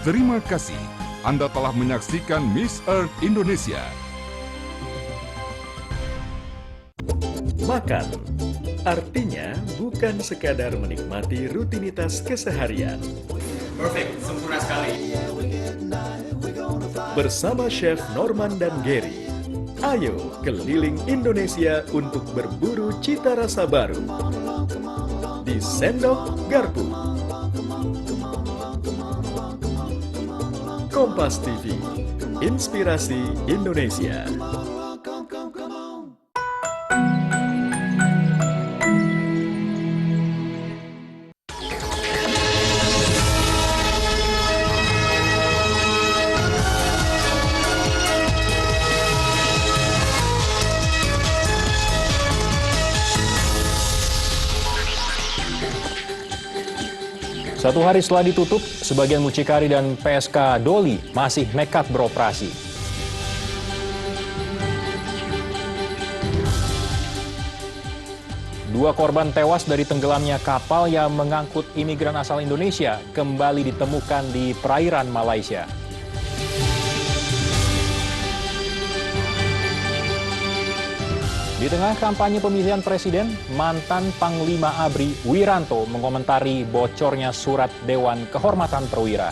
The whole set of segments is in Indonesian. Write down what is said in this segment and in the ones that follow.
Terima kasih Anda telah menyaksikan Miss Earth Indonesia. Makan, artinya bukan sekadar menikmati rutinitas keseharian. Perfect, sempurna sekali. Bersama Chef Norman dan Gary, ayo keliling Indonesia untuk berburu cita rasa baru di Sendok Garpu. Kompas TV, inspirasi Indonesia. Satu hari setelah ditutup, sebagian mucikari dan PSK Doli masih nekat beroperasi. Dua korban tewas dari tenggelamnya kapal yang mengangkut imigran asal Indonesia kembali ditemukan di perairan Malaysia. Di tengah kampanye pemilihan presiden, mantan Panglima ABRI Wiranto mengomentari bocornya surat Dewan Kehormatan Perwira.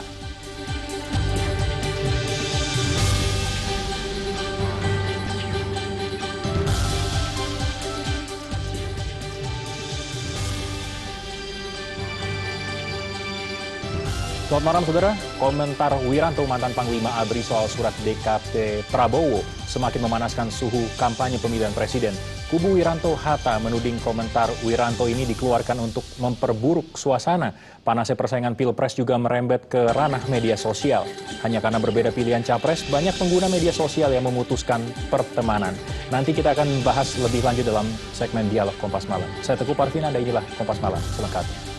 Selamat malam saudara, komentar Wiranto mantan Panglima ABRI soal surat DKP Prabowo semakin memanaskan suhu kampanye pemilihan presiden. Kubu Wiranto Hatta menuding komentar Wiranto ini dikeluarkan untuk memperburuk suasana. Panasnya persaingan Pilpres juga merembet ke ranah media sosial. Hanya karena berbeda pilihan capres, banyak pengguna media sosial yang memutuskan pertemanan. Nanti kita akan bahas lebih lanjut dalam segmen Dialog Kompas Malam. Saya Teguh Parvina, dan inilah Kompas Malam selengkapnya.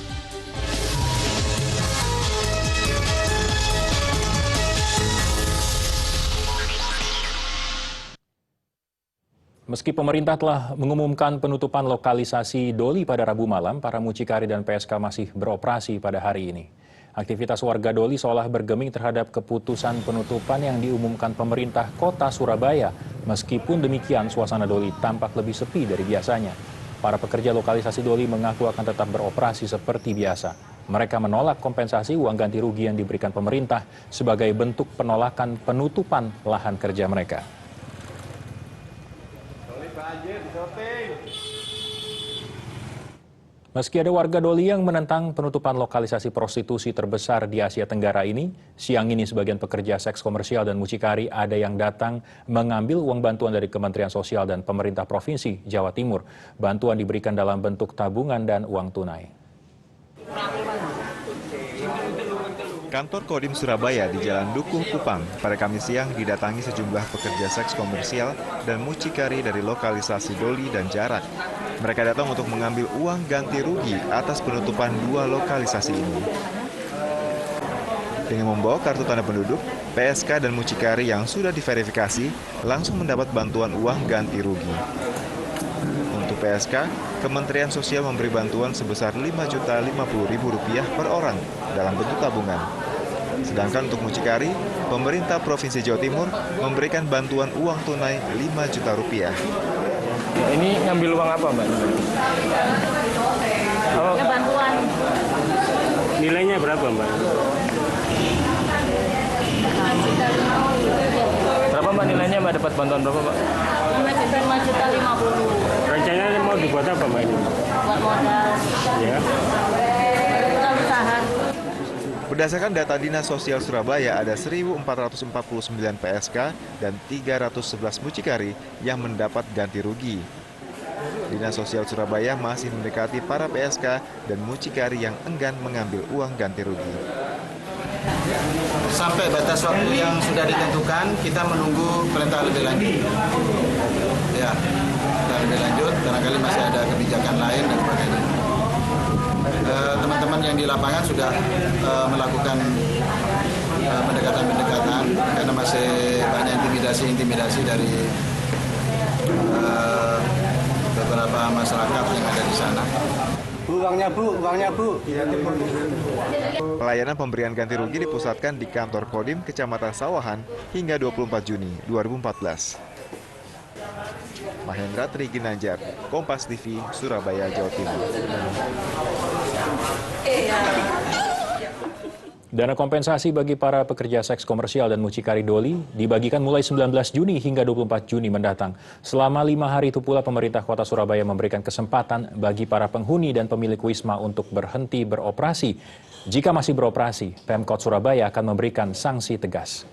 Meski pemerintah telah mengumumkan penutupan lokalisasi Doli pada Rabu malam, para mucikari dan PSK masih beroperasi pada hari ini. Aktivitas warga Doli seolah bergeming terhadap keputusan penutupan yang diumumkan pemerintah kota Surabaya. Meskipun demikian, suasana Doli tampak lebih sepi dari biasanya. Para pekerja lokalisasi Doli mengaku akan tetap beroperasi seperti biasa. Mereka menolak kompensasi uang ganti rugi yang diberikan pemerintah sebagai bentuk penolakan penutupan lahan kerja mereka. Meski ada warga Doli yang menentang penutupan lokalisasi prostitusi terbesar di Asia Tenggara ini, siang ini sebagian pekerja seks komersial dan mucikari ada yang datang mengambil uang bantuan dari Kementerian Sosial dan pemerintah Provinsi Jawa Timur. Bantuan diberikan dalam bentuk tabungan dan uang tunai. Kantor Kodim Surabaya di Jalan Dukuh Kupang pada Kamis siang didatangi sejumlah pekerja seks komersial dan mucikari dari lokalisasi Doli dan Jarak. Mereka datang untuk mengambil uang ganti rugi atas penutupan dua lokalisasi ini. Dengan membawa kartu tanda penduduk, PSK dan mucikari yang sudah diverifikasi langsung mendapat bantuan uang ganti rugi. Untuk PSK, Kementerian Sosial memberi bantuan sebesar Rp5.050.000 per orang dalam bentuk tabungan. Sedangkan untuk mucikari, pemerintah Provinsi Jawa Timur memberikan bantuan uang tunai Rp5 juta. Ini ngambil uang apa, Mbak? Ya, bantuan. Nilainya berapa, Mbak? Berapa, Mbak, nilainya, Mbak? Dapat bantuan berapa, Mbak? Rp5.050.000. Rencananya mau dibuat apa, Mbak, ini? Buat modal. Ya. Modal usaha. Berdasarkan data Dinas Sosial Surabaya, ada 1.449 PSK dan 311 mucikari yang mendapat ganti rugi. Dinas Sosial Surabaya masih mendekati para PSK dan mucikari yang enggan mengambil uang ganti rugi. Sampai batas waktu yang sudah ditentukan, kita menunggu perintah lebih lanjut. Ya, perintah lebih lanjut, barangkali masih ada kebijakan lain dan sebagainya. Teman-teman yang di lapangan sudah melakukan pendekatan-pendekatan karena masih banyak intimidasi dari beberapa masyarakat yang ada di sana. Uangnya Bu. Pelayanan pemberian ganti rugi dipusatkan di kantor Kodim Kecamatan Sawahan hingga 24 Juni 2014. Mahendra Tri Ginanjar, Kompas TV, Surabaya, Jawa Timur. Dana kompensasi bagi para pekerja seks komersial dan mucikari doli dibagikan mulai 19 Juni hingga 24 Juni mendatang. Selama 5 hari itu pula pemerintah Kota Surabaya memberikan kesempatan bagi para penghuni dan pemilik wisma untuk berhenti beroperasi. Jika masih beroperasi, Pemkot Surabaya akan memberikan sanksi tegas.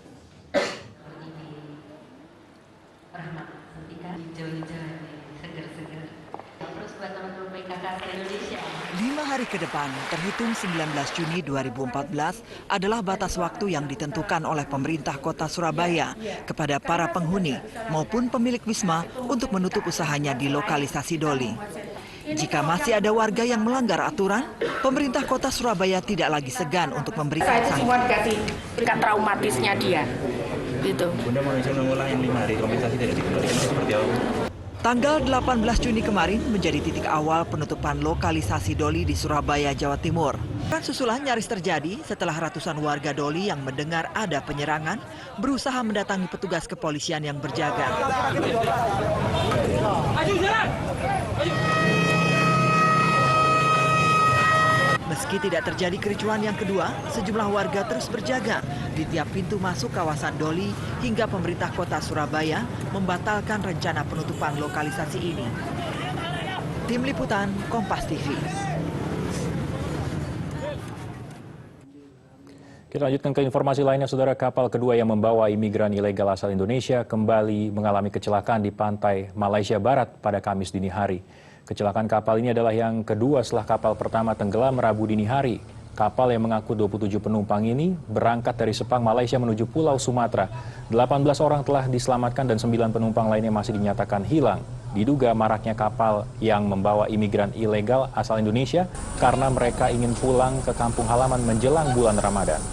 5 hari ke depan, terhitung 19 Juni 2014, adalah batas waktu yang ditentukan oleh pemerintah Kota Surabaya kepada para penghuni maupun pemilik wisma untuk menutup usahanya di lokalisasi doli. Jika masih ada warga yang melanggar aturan, pemerintah Kota Surabaya tidak lagi segan untuk memberikan sanksi. Semua dikasih tingkat traumatisnya dia. Gitu. Bunda mau mengulang yang 5 hari kompensasi tidak dikembalikan seperti apa? Tanggal 18 Juni kemarin menjadi titik awal penutupan lokalisasi doli di Surabaya, Jawa Timur. Susulan nyaris terjadi setelah ratusan warga doli yang mendengar ada penyerangan berusaha mendatangi petugas kepolisian yang berjaga. Meski tidak terjadi kericuhan yang kedua, sejumlah warga terus berjaga di tiap pintu masuk kawasan doli hingga pemerintah Kota Surabaya membatalkan rencana penutupan lokalisasi ini. Tim Liputan, Kompas TV. Kita lanjutkan ke informasi lainnya, saudara. Kapal kedua yang membawa imigran ilegal asal Indonesia kembali mengalami kecelakaan di pantai Malaysia Barat pada Kamis dini hari. Kecelakaan kapal ini adalah yang kedua setelah kapal pertama tenggelam Rabu dini hari. Kapal yang mengangkut 27 penumpang ini berangkat dari Sepang, Malaysia menuju Pulau Sumatera. 18 orang telah diselamatkan dan 9 penumpang lainnya masih dinyatakan hilang. Diduga maraknya kapal yang membawa imigran ilegal asal Indonesia karena mereka ingin pulang ke kampung halaman menjelang bulan Ramadan.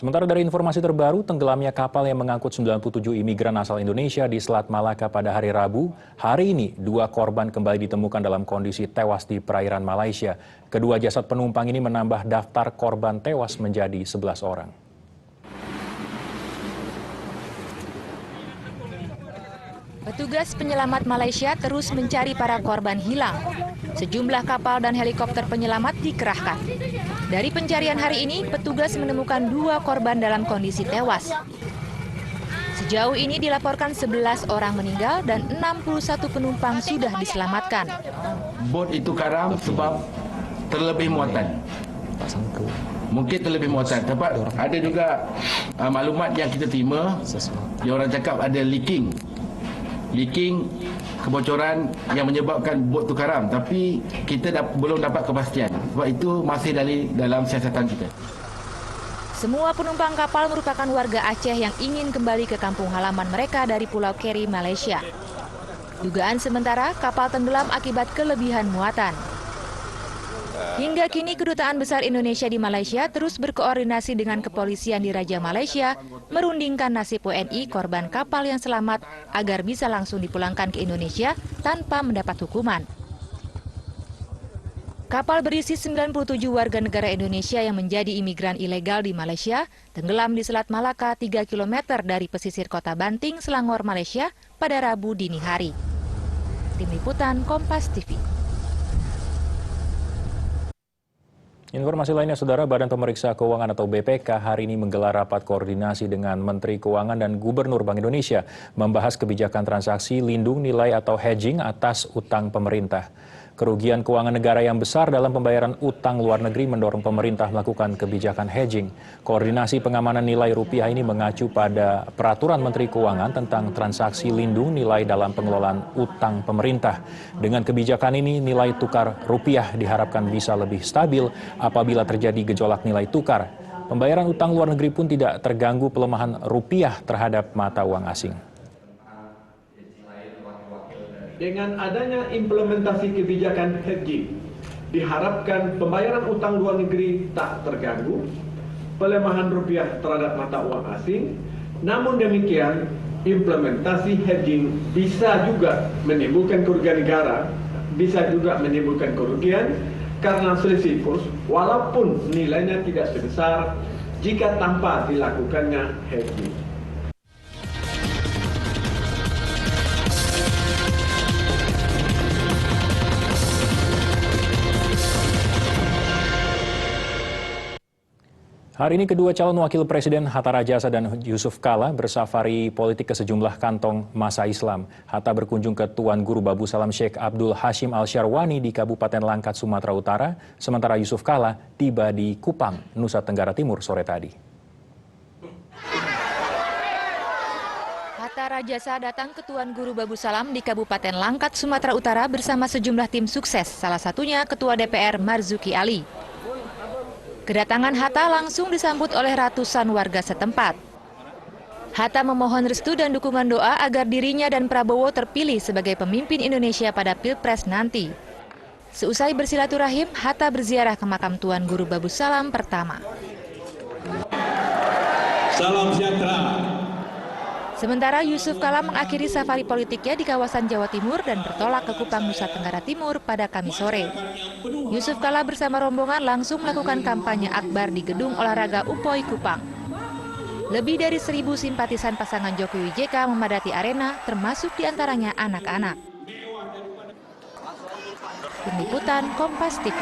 Sementara dari informasi terbaru, tenggelamnya kapal yang mengangkut 97 imigran asal Indonesia di Selat Malaka pada hari Rabu, hari ini 2 korban kembali ditemukan dalam kondisi tewas di perairan Malaysia. Kedua jasad penumpang ini menambah daftar korban tewas menjadi 11 orang. Petugas penyelamat Malaysia terus mencari para korban hilang. Sejumlah kapal dan helikopter penyelamat dikerahkan. Dari pencarian hari ini, petugas menemukan 2 korban dalam kondisi tewas. Sejauh ini dilaporkan 11 orang meninggal dan 61 penumpang sudah diselamatkan. Bot itu karam sebab terlebih muatan. Mungkin terlebih muatan. Dapat ada juga maklumat yang kita terima, yang orang cakap ada leaking, kebocoran yang menyebabkan bot itu karam, tapi kita belum dapat kepastian. Sebab itu masih dalam siasatan kita. Semua penumpang kapal merupakan warga Aceh yang ingin kembali ke kampung halaman mereka dari Pulau Keri, Malaysia. Dugaan sementara kapal tenggelam akibat kelebihan muatan. Hingga kini Kedutaan Besar Indonesia di Malaysia terus berkoordinasi dengan kepolisian di Raja Malaysia merundingkan nasib WNI korban kapal yang selamat agar bisa langsung dipulangkan ke Indonesia tanpa mendapat hukuman. Kapal berisi 97 warga negara Indonesia yang menjadi imigran ilegal di Malaysia tenggelam di Selat Malaka 3 km dari pesisir kota Banting, Selangor, Malaysia pada Rabu dini hari. Tim Liputan, Kompas TV. Informasi lainnya, saudara, Badan Pemeriksa Keuangan atau BPK hari ini menggelar rapat koordinasi dengan Menteri Keuangan dan Gubernur Bank Indonesia membahas kebijakan transaksi lindung nilai atau hedging atas utang pemerintah. Kerugian keuangan negara yang besar dalam pembayaran utang luar negeri mendorong pemerintah melakukan kebijakan hedging. Koordinasi pengamanan nilai rupiah ini mengacu pada Peraturan Menteri Keuangan tentang transaksi lindung nilai dalam pengelolaan utang pemerintah. Dengan kebijakan ini, nilai tukar rupiah diharapkan bisa lebih stabil apabila terjadi gejolak nilai tukar. Pembayaran utang luar negeri pun tidak terganggu pelemahan rupiah terhadap mata uang asing. Dengan adanya implementasi kebijakan hedging, diharapkan pembayaran utang luar negeri tak terganggu, pelemahan rupiah terhadap mata uang asing. Namun demikian, implementasi hedging bisa juga menimbulkan kerugian negara, bisa juga menimbulkan kerugian karena selisih kurs walaupun nilainya tidak sebesar jika tanpa dilakukannya hedging. Hari ini kedua calon wakil presiden Hatta Rajasa dan Yusuf Kala bersafari politik ke sejumlah kantong massa Islam. Hatta berkunjung ke Tuan Guru Babu Salam Sheikh Abdul Hashim Al-Syarwani di Kabupaten Langkat, Sumatera Utara, sementara Yusuf Kala tiba di Kupang, Nusa Tenggara Timur sore tadi. Hatta Rajasa datang ke Tuan Guru Babu Salam di Kabupaten Langkat, Sumatera Utara bersama sejumlah tim sukses, salah satunya Ketua DPR Marzuki Ali. Kedatangan Hatta langsung disambut oleh ratusan warga setempat. Hatta memohon restu dan dukungan doa agar dirinya dan Prabowo terpilih sebagai pemimpin Indonesia pada Pilpres nanti. Seusai bersilaturahim, Hatta berziarah ke makam Tuan Guru Babu Salam pertama. Salam sejahtera. Sementara Yusuf Kala mengakhiri safari politiknya di kawasan Jawa Timur dan bertolak ke Kupang, Nusa Tenggara Timur pada Kamis sore. Yusuf Kala bersama rombongan langsung melakukan kampanye akbar di Gedung Olahraga Upoi Kupang. Lebih dari 1.000 simpatisan pasangan Jokowi JK memadati arena, termasuk diantaranya anak-anak. Tim Liputan Kompas TV.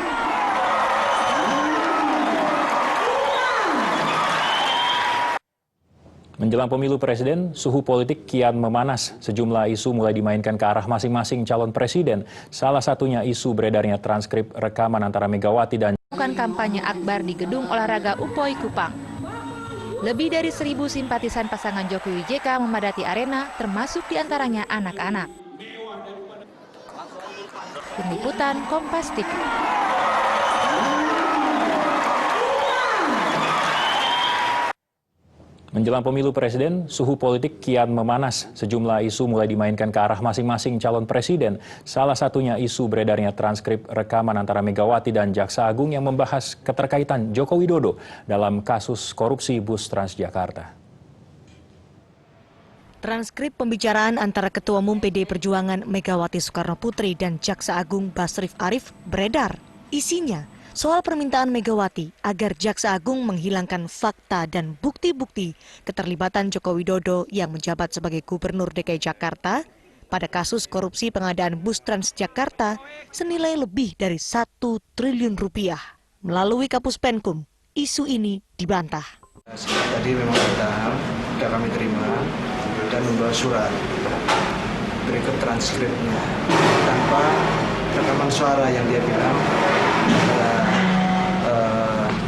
Menjelang pemilu presiden, suhu politik kian memanas. Sejumlah isu mulai dimainkan ke arah masing-masing calon presiden. Salah satunya isu beredarnya transkrip rekaman antara Megawati dan Kampanye akbar di Gedung Olahraga Upoi Kupang. Lebih dari 1.000 simpatisan pasangan Jokowi JK memadati arena, termasuk diantaranya anak-anak. Tim Liputan Kompas TV. Menjelang pemilu presiden, suhu politik kian memanas. Sejumlah isu mulai dimainkan ke arah masing-masing calon presiden. Salah satunya isu beredarnya transkrip rekaman antara Megawati dan Jaksa Agung yang membahas keterkaitan Joko Widodo dalam kasus korupsi bus Transjakarta. Transkrip pembicaraan antara Ketua Umum PDI Perjuangan Megawati Soekarno Putri dan Jaksa Agung Basrif Arif beredar. Isinya soal permintaan Megawati agar Jaksa Agung menghilangkan fakta dan bukti-bukti keterlibatan Joko Widodo yang menjabat sebagai Gubernur DKI Jakarta pada kasus korupsi pengadaan bus Transjakarta senilai lebih dari 1 triliun rupiah. Melalui Kapus Penkum, isu ini dibantah. Tadi memang sudah kami terima dan membawa surat berikut transkripnya tanpa rekaman suara yang dia bilang antara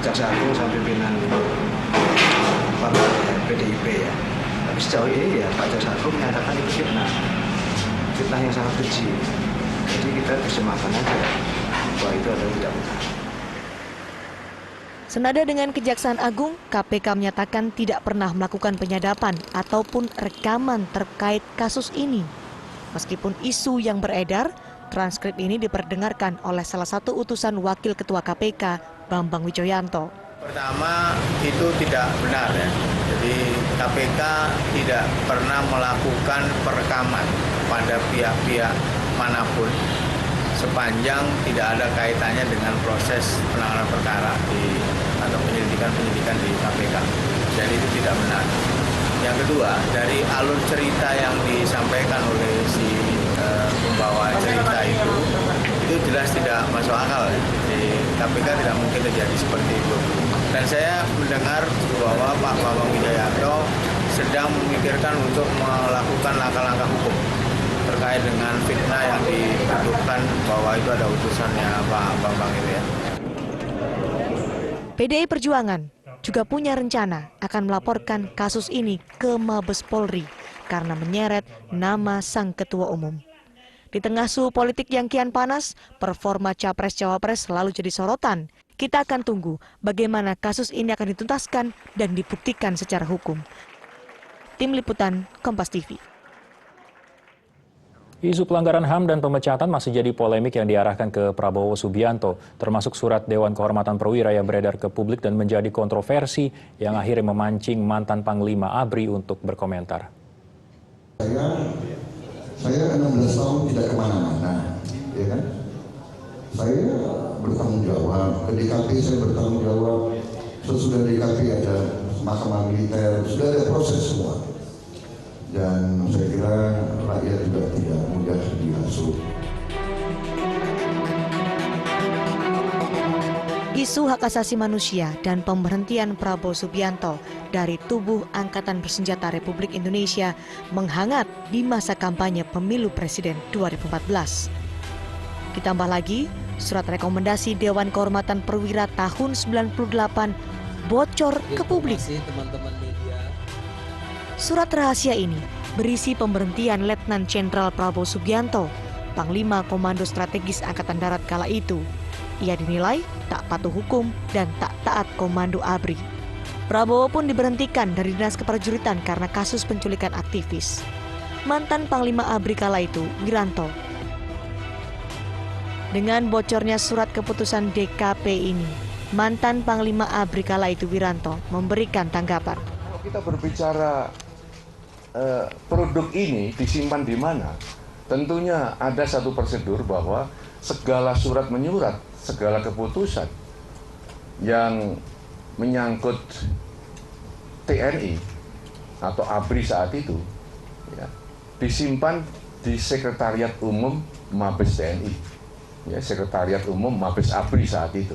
Jaksa Agung sama pimpinan partai PDIP ya. Tapi sejauh ini ya Pak Jaksa Agung menyatakan itu fitnah yang sangat keji. Jadi kita terjemahkan aja bahwa itu adalah tidak benar. Senada dengan Kejaksaan Agung, KPK menyatakan tidak pernah melakukan penyadapan ataupun rekaman terkait kasus ini. Meskipun isu yang beredar, transkrip ini diperdengarkan oleh salah satu utusan Wakil Ketua KPK, Bambang Wijoyanto. Pertama, itu tidak benar ya. Jadi KPK tidak pernah melakukan perekaman pada pihak-pihak manapun sepanjang tidak ada kaitannya dengan proses penanganan perkara atau penyelidikan di KPK. Jadi itu tidak benar. Yang kedua, dari alur cerita yang disampaikan oleh si pembawa cerita itu jelas tidak masuk akal. Di KPK tidak mungkin terjadi seperti itu. Dan saya mendengar bahwa Pak Bambang Wijoyanto sedang memikirkan untuk melakukan langkah-langkah hukum terkait dengan fitnah yang dituduhkan bahwa itu ada utusannya Pak Bambang itu ya. PDI Perjuangan juga punya rencana akan melaporkan kasus ini ke Mabes Polri karena menyeret nama sang ketua umum. Di tengah suhu politik yang kian panas, performa Capres-Cawapres selalu jadi sorotan. Kita akan tunggu bagaimana kasus ini akan dituntaskan dan dibuktikan secara hukum. Tim Liputan Kompas TV. Isu pelanggaran HAM dan pemecatan masih jadi polemik yang diarahkan ke Prabowo Subianto, termasuk surat Dewan Kehormatan Perwira yang beredar ke publik dan menjadi kontroversi yang akhirnya memancing mantan Panglima ABRI untuk berkomentar. Saya 16 tahun tidak kemana-mana, ya kan? Saya bertanggung jawab, ke DKP saya bertanggung jawab, sesudah DKP ada mahkamah militer, sudah ada proses semua. Dan saya kira rakyat juga tidak mudah dihasut. Isu hak asasi manusia dan pemberhentian Prabowo Subianto dari tubuh Angkatan Bersenjata Republik Indonesia menghangat di masa kampanye pemilu presiden 2014. Ditambah lagi, surat rekomendasi Dewan Kehormatan Perwira tahun 98 bocor ke publik. Surat rahasia ini berisi pemberhentian Letnan Jenderal Prabowo Subianto, Panglima Komando Strategis Angkatan Darat kala itu. Ia dinilai tak patuh hukum dan tak taat komando ABRI. Prabowo pun diberhentikan dari Dinas Keprajuritan karena kasus penculikan aktivis. Mantan Panglima ABRI kala itu, Wiranto. Dengan bocornya surat keputusan DKP ini, mantan Panglima ABRI kala itu, Wiranto, memberikan tanggapan. Kalau kita berbicara produk ini disimpan di mana, tentunya ada satu prosedur bahwa segala surat menyurat, segala keputusan yang menyangkut TNI atau ABRI saat itu ya, disimpan di Sekretariat Umum Mabes TNI, ya, Sekretariat Umum Mabes ABRI saat itu.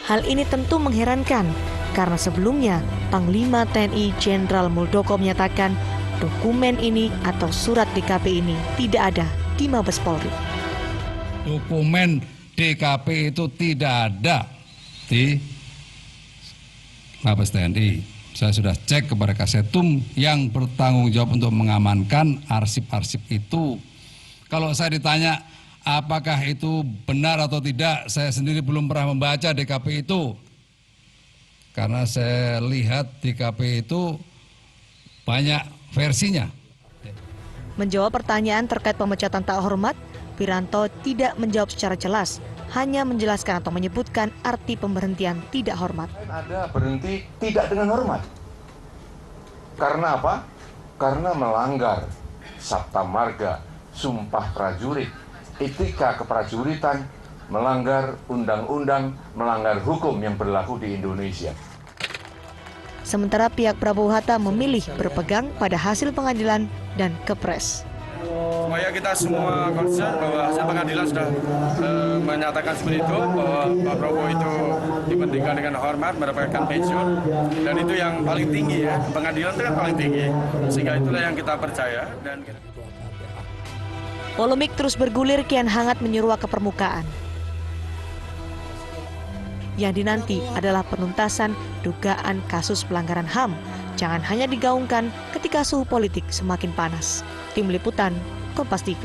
Hal ini tentu mengherankan karena sebelumnya Panglima TNI Jenderal Muldoko menyatakan dokumen ini atau surat DKP ini tidak ada di Mabes Polri. Dokumen DKP itu tidak ada di Mabes TNI. Saya sudah cek kepada Kasetum yang bertanggung jawab untuk mengamankan arsip-arsip itu. Kalau saya ditanya apakah itu benar atau tidak, saya sendiri belum pernah membaca DKP itu. Karena saya lihat DKP itu banyak versinya. Menjawab pertanyaan terkait pemecatan tak hormat, Wiranto tidak menjawab secara jelas, hanya menjelaskan atau menyebutkan arti pemberhentian tidak hormat. Ada berhenti tidak dengan hormat. Karena apa? Karena melanggar Sabta Marga, Sumpah Prajurit, etika keprajuritan, melanggar undang-undang, melanggar hukum yang berlaku di Indonesia. Sementara pihak Prabowo Hatta memilih berpegang pada hasil pengadilan dan kepres. Supaya kita semua concern bahwa hasil pengadilan sudah menyatakan seperti itu, bahwa Pak Prabowo itu dipentingkan dengan hormat, mendapatkan pensiun, dan itu yang paling tinggi ya, pengadilan itu kan paling tinggi, sehingga itulah yang kita percaya. Dan polemik terus bergulir kian hangat menyeruak ke permukaan. Yang dinanti adalah penuntasan dugaan kasus pelanggaran HAM. Jangan hanya digaungkan ketika suhu politik semakin panas. Tim Liputan, Kompas TV.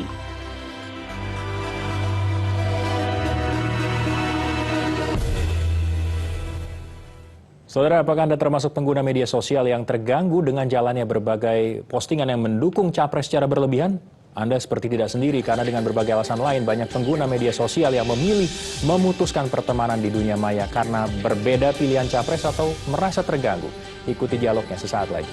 Saudara, apakah Anda termasuk pengguna media sosial yang terganggu dengan jalannya berbagai postingan yang mendukung capres secara berlebihan? Anda seperti tidak sendiri karena dengan berbagai alasan lain banyak pengguna media sosial yang memilih memutuskan pertemanan di dunia maya karena berbeda pilihan capres atau merasa terganggu. Ikuti dialognya sesaat lagi.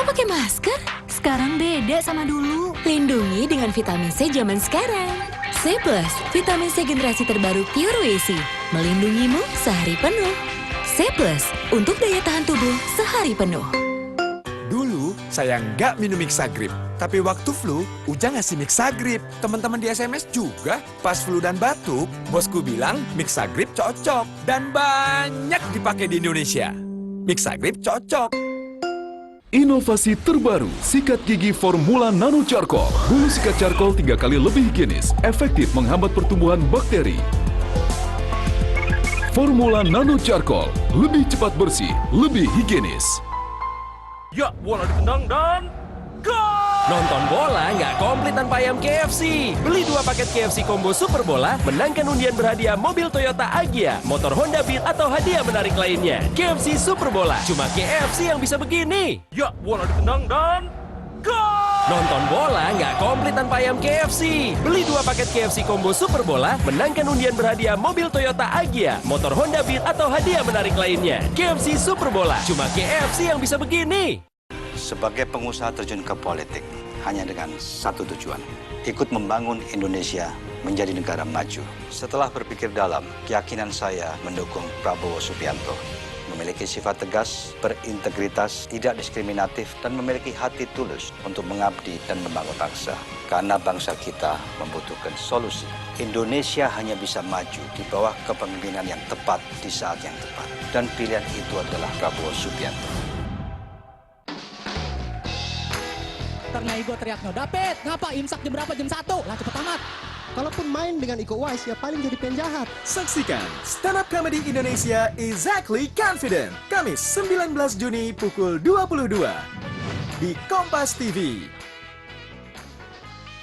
Pakai masker? Sekarang beda sama dulu. Lindungi dengan vitamin C zaman sekarang. C+, vitamin C generasi terbaru Pure WC. Melindungimu sehari penuh. C+, untuk daya tahan tubuh sehari penuh. Dulu, saya nggak minum Mixagrip. Tapi waktu flu, Ujang ngasih Mixagrip. Teman-teman di SMS juga, pas flu dan batuk, bosku bilang Mixagrip cocok. Dan banyak dipakai di Indonesia. Mixagrip cocok. Inovasi terbaru, sikat gigi formula nano charcoal. Bulu sikat charcoal 3 kali lebih higienis, efektif menghambat pertumbuhan bakteri. Formula nano charcoal, lebih cepat bersih, lebih higienis. Ya, bola ditendang dan gol! Nonton bola nggak komplit tanpa ayam KFC. Beli 2 paket KFC Combo Super Bola, menangkan undian berhadiah mobil Toyota Agya, motor Honda Beat, atau hadiah menarik lainnya. KFC Super Bola, cuma KFC yang bisa begini. Ya, bola ditendang dan gol! Nonton bola nggak komplit tanpa ayam KFC. Beli 2 paket KFC Combo Super Bola, menangkan undian berhadiah mobil Toyota Agya, motor Honda Beat, atau hadiah menarik lainnya. KFC Super Bola, cuma KFC yang bisa begini. Sebagai pengusaha terjun ke politik, hanya dengan satu tujuan, ikut membangun Indonesia menjadi negara maju. Setelah berpikir dalam, keyakinan saya mendukung Prabowo Subianto. Memiliki sifat tegas, berintegritas, tidak diskriminatif, dan memiliki hati tulus untuk mengabdi dan membangun bangsa. Karena bangsa kita membutuhkan solusi. Indonesia hanya bisa maju di bawah kepemimpinan yang tepat di saat yang tepat. Dan pilihan itu adalah Prabowo Subianto. Ternyai gue teriak, no David, ngapa imsak jam berapa? Jam 1? Lah cepet amat. Kalaupun main dengan Iko Uwais, ya paling jadi penjahat. Saksikan Stand Up Comedy Indonesia Exactly Confident, Kamis 19 Juni pukul 22 di Kompas TV.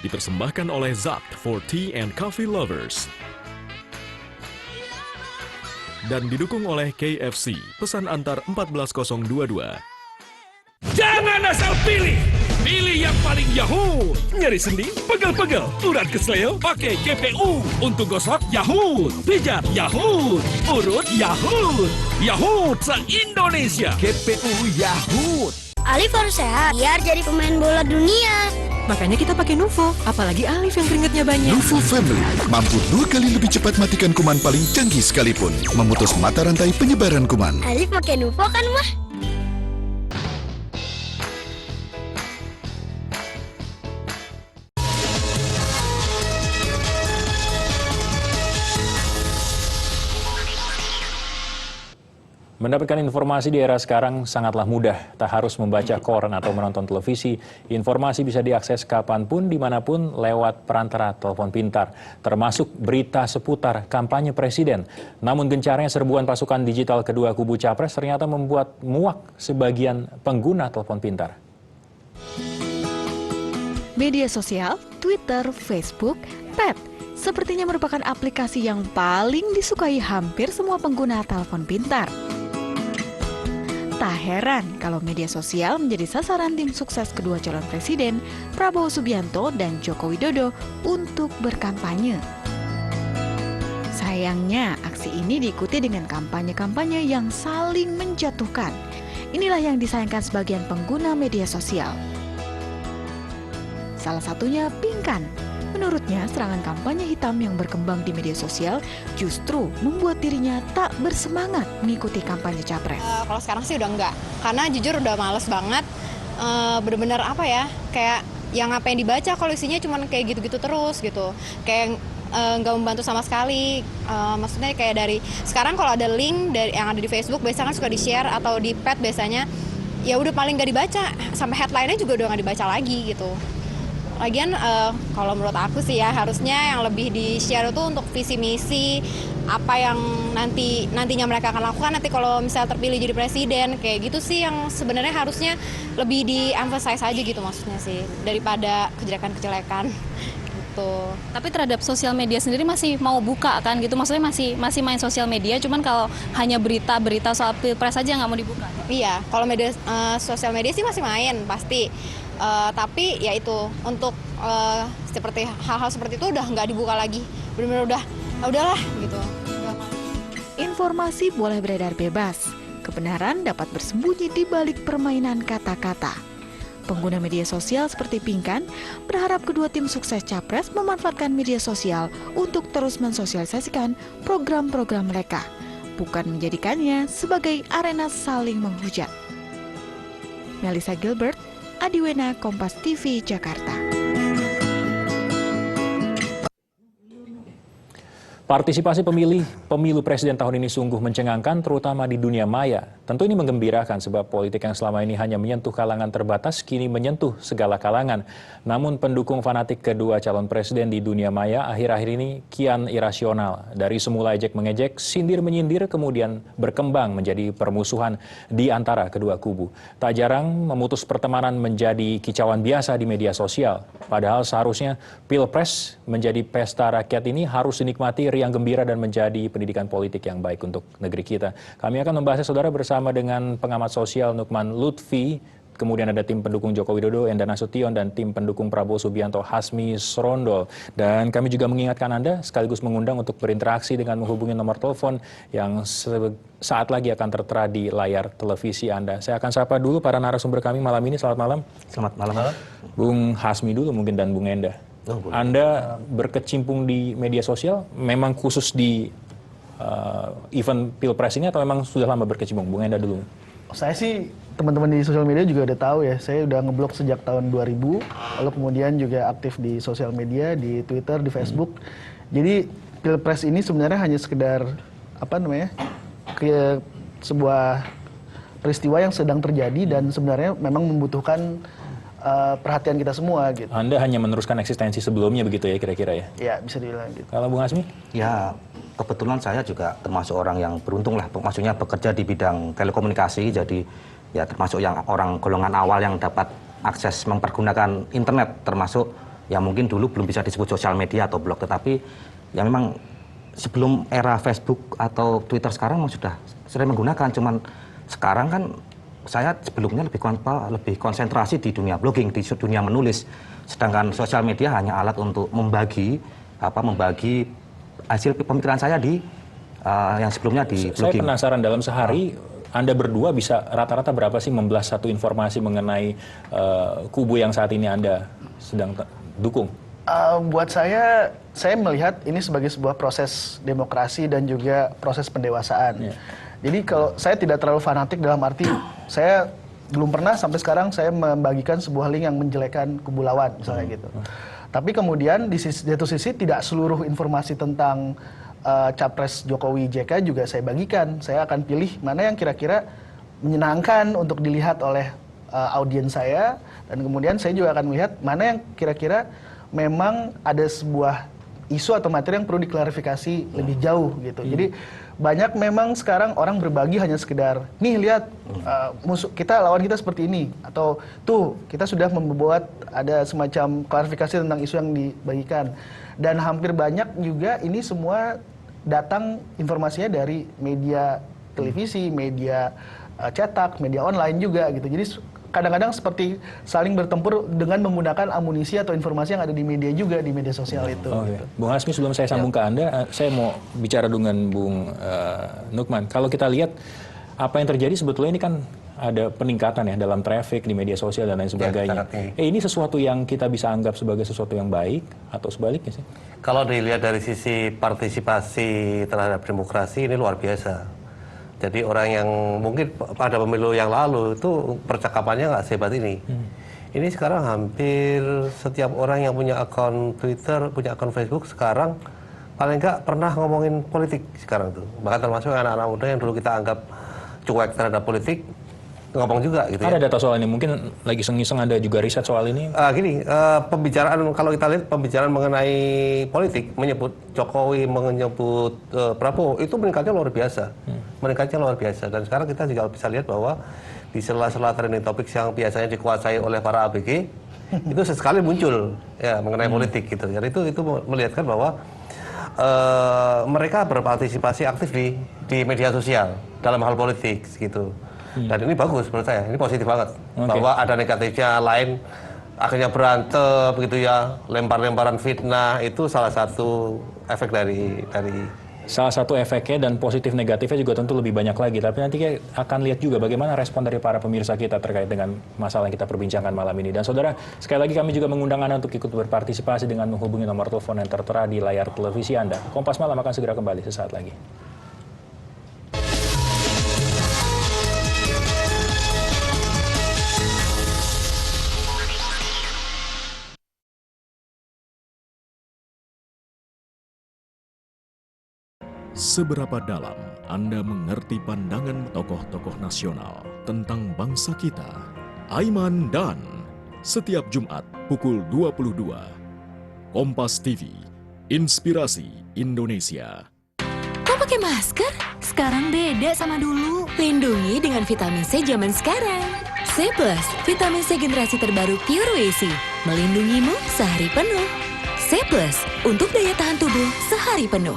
Dipersembahkan oleh Zapt for Tea and Coffee Lovers. Dan didukung oleh KFC, pesan antar 14022. Jangan asal pilih! Pilih yang paling Yahoo! Nyeri sendi, pegel-pegel, urat kesleo, pakai GPU. Untuk gosok, Yahoo! Pijat, Yahoo! Urut, Yahoo! Yahoo se-Indonesia! GPU Yahoo! Alif harus sehat biar jadi pemain bola dunia. Makanya kita pakai Nuvo, apalagi Alif yang keringetnya banyak. Nuvo Family mampu 2 kali lebih cepat matikan kuman paling canggih sekalipun, memutus mata rantai penyebaran kuman. Alif pakai Nuvo kan, Mah? Mendapatkan informasi di era sekarang sangatlah mudah. Tak harus membaca koran atau menonton televisi. Informasi bisa diakses kapanpun, dimanapun lewat perantara telepon pintar. Termasuk berita seputar kampanye presiden. Namun gencarnya serbuan pasukan digital kedua kubu Capres ternyata membuat muak sebagian pengguna telepon pintar. Media sosial, Twitter, Facebook, Pet, sepertinya merupakan aplikasi yang paling disukai hampir semua pengguna telepon pintar. Tak heran kalau media sosial menjadi sasaran tim sukses kedua calon presiden, Prabowo Subianto dan Joko Widodo, untuk berkampanye. Sayangnya, aksi ini diikuti dengan kampanye-kampanye yang saling menjatuhkan. Inilah yang disayangkan sebagian pengguna media sosial. Salah satunya Pinkan. Menurutnya, serangan kampanye hitam yang berkembang di media sosial justru membuat dirinya tak bersemangat mengikuti kampanye Capres. Kalau sekarang sih udah enggak, karena jujur udah males banget. Bener-bener apa ya, kayak yang apa yang dibaca kalau isinya cuma kayak gitu-gitu terus gitu. Kayak nggak membantu sama sekali. Maksudnya kayak dari sekarang kalau ada link dari yang ada di Facebook biasanya kan suka di-share, atau di Pet biasanya ya udah paling nggak dibaca, sampai headline-nya juga udah nggak dibaca lagi gitu. Lagian kalau menurut aku sih ya, harusnya yang lebih di-share itu untuk visi misi apa yang nantinya mereka akan lakukan nanti kalau misalnya terpilih jadi presiden, kayak gitu sih yang sebenarnya harusnya lebih di-emphasize aja gitu maksudnya sih, daripada kejelekan-kejelekan gitu. Tapi terhadap sosial media sendiri masih mau buka kan gitu, maksudnya masih main sosial media, cuman kalau hanya berita soal pilpres aja nggak mau dibuka. Iya, kalau media sosial media sih masih main pasti. Tapi ya itu untuk seperti hal-hal seperti itu udah nggak dibuka lagi, benar-benar udahlah gitu. Informasi boleh beredar bebas, kebenaran dapat bersembunyi di balik permainan kata-kata. Pengguna media sosial seperti Pinkan berharap kedua tim sukses Capres memanfaatkan media sosial untuk terus mensosialisasikan program-program mereka, bukan menjadikannya sebagai arena saling menghujat. Melissa Gilbert, Adiwena, Kompas TV, Jakarta. Partisipasi pemilu presiden tahun ini sungguh mencengangkan, terutama di dunia maya. Tentu ini menggembirakan sebab politik yang selama ini hanya menyentuh kalangan terbatas, kini menyentuh segala kalangan. Namun pendukung fanatik kedua calon presiden di dunia maya akhir-akhir ini kian irasional. Dari semula ejek-mengejek, sindir-menyindir, kemudian berkembang menjadi permusuhan di antara kedua kubu. Tak jarang memutus pertemanan menjadi kicauan biasa di media sosial. Padahal seharusnya Pilpres menjadi pesta rakyat ini harus dinikmati yang gembira dan menjadi pendidikan politik yang baik untuk negeri kita. Kami akan membahasnya, saudara, bersama dengan pengamat sosial Nukman Lutfi, kemudian ada tim pendukung Joko Widodo, Enda Nasution, dan tim pendukung Prabowo Subianto, Hasmi Srondol. Dan kami juga mengingatkan Anda, sekaligus mengundang untuk berinteraksi dengan menghubungi nomor telepon yang saat lagi akan tertera di layar televisi Anda. Saya akan sapa dulu para narasumber kami malam ini. Selamat malam. Selamat malam. Bung Hasmi dulu mungkin dan Bung Enda. Anda berkecimpung di media sosial, memang khusus di event Pilpres ini atau memang sudah lama berkecimpung? Bung Enda dulu. Saya sih, teman-teman di sosial media juga udah tahu ya, saya udah ngeblok sejak tahun 2000, lalu kemudian juga aktif di sosial media, di Twitter, di Facebook. Jadi Pilpres ini sebenarnya hanya sekedar, sebuah peristiwa yang sedang terjadi dan sebenarnya memang membutuhkan perhatian kita semua gitu. Anda hanya meneruskan eksistensi sebelumnya begitu ya kira-kira ya? Ya, bisa dibilang gitu. Kalau Bung Hasmi? Ya, kebetulan saya juga termasuk orang yang beruntung lah, maksudnya bekerja di bidang telekomunikasi, jadi ya termasuk yang orang golongan awal yang dapat akses mempergunakan internet, termasuk yang mungkin dulu belum bisa disebut sosial media atau blog, tetapi ya memang sebelum era Facebook atau Twitter sekarang sudah sering menggunakan, cuman sekarang kan saya sebelumnya lebih konsentrasi di dunia blogging, di dunia menulis. Sedangkan sosial media hanya alat untuk membagi hasil pemikiran saya di yang sebelumnya di blogging. Saya penasaran, dalam sehari Anda berdua bisa rata-rata berapa sih membelas satu informasi mengenai kubu yang saat ini Anda sedang dukung? Buat saya melihat ini sebagai sebuah proses demokrasi dan juga proses pendewasaan. Jadi kalau saya tidak terlalu fanatik dalam arti saya belum pernah sampai sekarang saya membagikan sebuah link yang menjelekan kubu lawan misalnya gitu. Tapi kemudian di satu sisi tidak seluruh informasi tentang Capres Jokowi JK juga saya bagikan. Saya akan pilih mana yang kira-kira menyenangkan untuk dilihat oleh audiens saya, dan kemudian saya juga akan melihat mana yang kira-kira memang ada sebuah isu atau materi yang perlu diklarifikasi lebih jauh gitu. Jadi banyak memang sekarang orang berbagi hanya sekedar, nih lihat musuh kita, lawan kita seperti ini, atau tuh kita sudah membuat ada semacam klarifikasi tentang isu yang dibagikan. Dan hampir banyak juga ini semua datang informasinya dari media televisi, media cetak, media online juga gitu. Jadi kadang-kadang seperti saling bertempur dengan menggunakan amunisi atau informasi yang ada di media juga, di media sosial itu. Gitu. Bung Hasmi, sebelum saya sambung ke Anda, saya mau bicara dengan Bung Nukman. Kalau kita lihat apa yang terjadi sebetulnya ini kan ada peningkatan ya dalam traffic di media sosial dan lain sebagainya. Ini sesuatu yang kita bisa anggap sebagai sesuatu yang baik atau sebaliknya sih? Kalau dilihat dari sisi partisipasi terhadap demokrasi ini luar biasa. Jadi orang yang mungkin pada pemilu yang lalu itu percakapannya nggak sehebat ini. Ini sekarang hampir setiap orang yang punya akun Twitter, punya akun Facebook sekarang paling nggak pernah ngomongin politik sekarang tuh. Bahkan termasuk anak-anak muda yang dulu kita anggap cuek terhadap politik, ngomong juga gitu. Ada data soal ini, mungkin lagi iseng-iseng ada juga riset soal ini. Pembicaraan, kalau kita lihat pembicaraan mengenai politik, menyebut Jokowi, menyebut Prabowo, itu meningkatnya luar biasa. Meningkatnya luar biasa. Dan sekarang kita juga bisa lihat bahwa di sela-sela trending topics yang biasanya dikuasai oleh para ABG, itu sesekali muncul ya mengenai politik gitu. Jadi itu melihatkan bahwa mereka berpartisipasi aktif di media sosial dalam hal politik gitu. Dan ini bagus menurut saya, ini positif banget. Bahwa ada negatifnya lain, akhirnya berantem gitu ya, lempar-lemparan fitnah, itu salah satu efek dari salah satu efeknya, dan positif negatifnya juga tentu lebih banyak lagi. Tapi nanti kita akan lihat juga bagaimana respon dari para pemirsa kita terkait dengan masalah yang kita perbincangkan malam ini. Dan saudara, sekali lagi kami juga mengundang Anda untuk ikut berpartisipasi dengan menghubungi nomor telepon yang tertera di layar televisi Anda. Kompas Malam akan segera kembali sesaat lagi. Seberapa dalam Anda mengerti pandangan tokoh-tokoh nasional tentang bangsa kita? Aiman dan setiap Jumat pukul 22. Kompas TV, Inspirasi Indonesia. Kok pakai masker? Sekarang beda sama dulu. Lindungi dengan vitamin C zaman sekarang. C+, vitamin C generasi terbaru Pure WC. Melindungimu sehari penuh. C+, untuk daya tahan tubuh sehari penuh.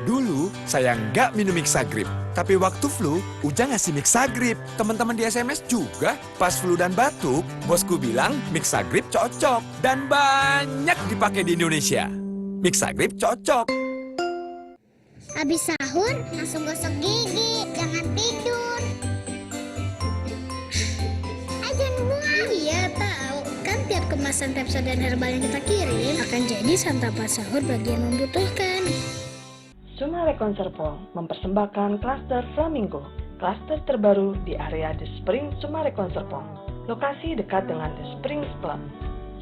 Dulu, saya nggak minum Mixagrip. Tapi waktu flu, Ujang ngasih Mixagrip. Teman-teman di SMS juga, pas flu dan batuk, bosku bilang Mixagrip cocok. Dan banyak dipakai di Indonesia. Mixagrip cocok. Habis sahur, langsung gosok gigi. Jangan tidur. Jangan buang. Iya, tahu. Kan tiap kemasan Pepsodent herbal yang kita kirim akan jadi santapan sahur bagi yang membutuhkan. Sumare Conservo mempersembahkan klaster Flamingo, klaster terbaru di area The Spring Sumare Conservo, lokasi dekat dengan The Springs Club,